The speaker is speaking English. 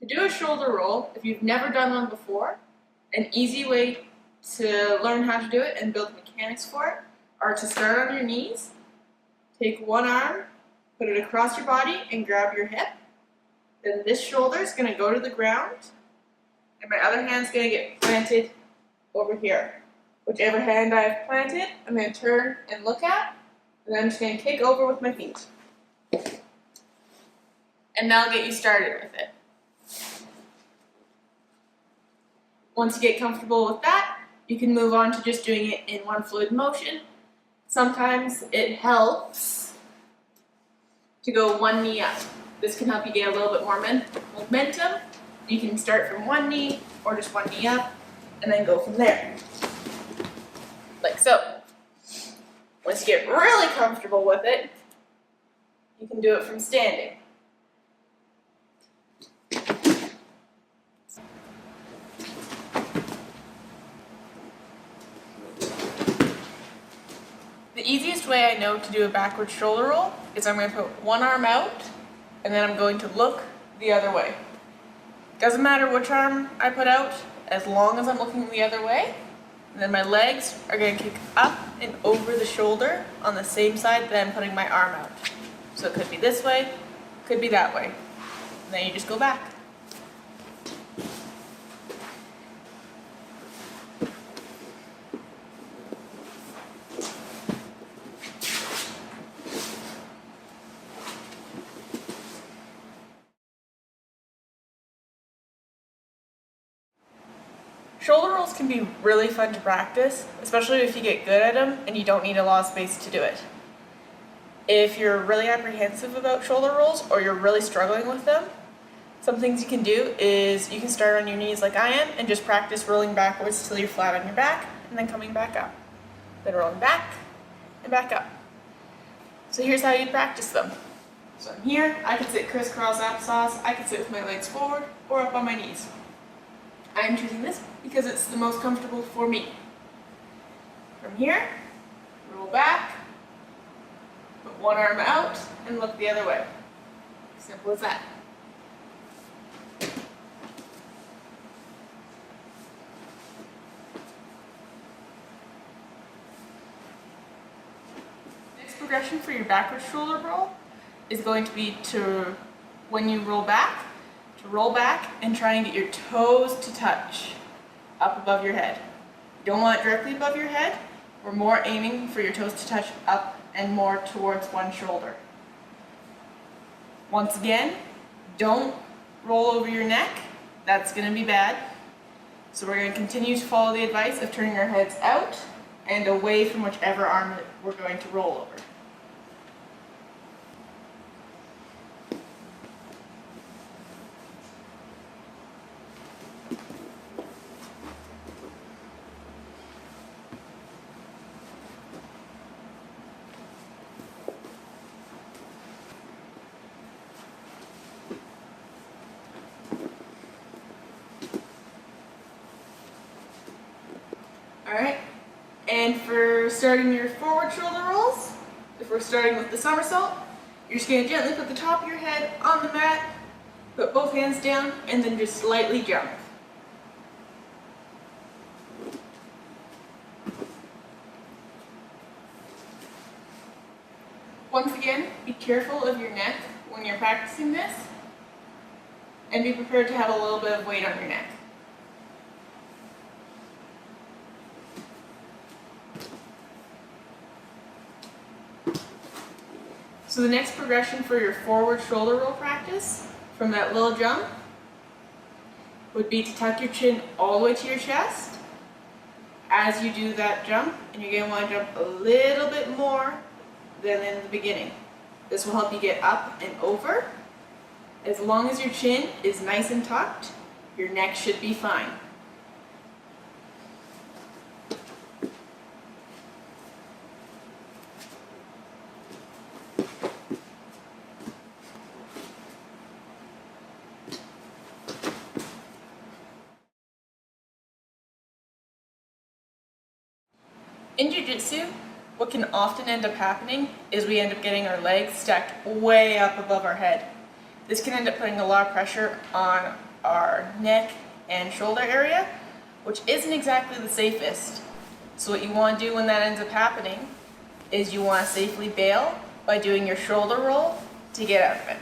do a shoulder roll, if you've never done one before, an easy way to learn how to do it and build mechanics for it are to start on your knees, take one arm, put it across your body and grab your hip. Then this shoulder is going to go to the ground and my other hand's going to get planted over here. Whichever hand I've planted, I'm going to turn and look at, and then I'm just going to kick over with my feet. And that'll get you started with it. Once you get comfortable with that, you can move on to just doing it in one fluid motion. Sometimes it helps to go one knee up. This can help you get a little bit more momentum. You can start from one knee or just one knee up and then go from there. Like so. Once you get really comfortable with it, you can do it from standing. The easiest way I know to do a backward shoulder roll is I'm going to put one arm out and then I'm going to look the other way. Doesn't matter which arm I put out as long as I'm looking the other way. And then my legs are going to kick up and over the shoulder on the same side that I'm putting my arm out. So it could be this way, could be that way. And then you just go back. Shoulder rolls can be really fun to practice, especially if you get good at them and you don't need a lot of space to do it. If you're really apprehensive about shoulder rolls or you're really struggling with them, some things you can do is you can start on your knees like I am and just practice rolling backwards till you're flat on your back and then coming back up. Then rolling back and back up. So here's how you practice them. So I'm here, I can sit crisscross applesauce, I can sit with my legs forward or up on my knees. I'm choosing this because it's the most comfortable for me. From here, roll back, put one arm out, and look the other way. Simple as that. Next progression for your backward shoulder roll is going to be to, when you roll back, to roll back and try and get your toes to touch up above your head. You don't want it directly above your head. We're more aiming for your toes to touch up and more towards one shoulder. Once again, don't roll over your neck. That's going to be bad. So we're going to continue to follow the advice of turning our heads out and away from whichever arm that we're going to roll over. Alright, and for starting your forward shoulder rolls, if we're starting with the somersault, you're just going to gently put the top of your head on the mat, put both hands down, and then just slightly jump. Once again, be careful of your neck when you're practicing this, and be prepared to have a little bit of weight on your neck. So the next progression for your forward shoulder roll practice from that little jump would be to tuck your chin all the way to your chest as you do that jump, and you're going to want to jump a little bit more than in the beginning. This will help you get up and over. As long as your chin is nice and tucked, your neck should be fine. In Jiu-Jitsu, what can often end up happening is we end up getting our legs stacked way up above our head. This can end up putting a lot of pressure on our neck and shoulder area, which isn't exactly the safest. So what you want to do when that ends up happening is you want to safely bail by doing your shoulder roll to get out of it.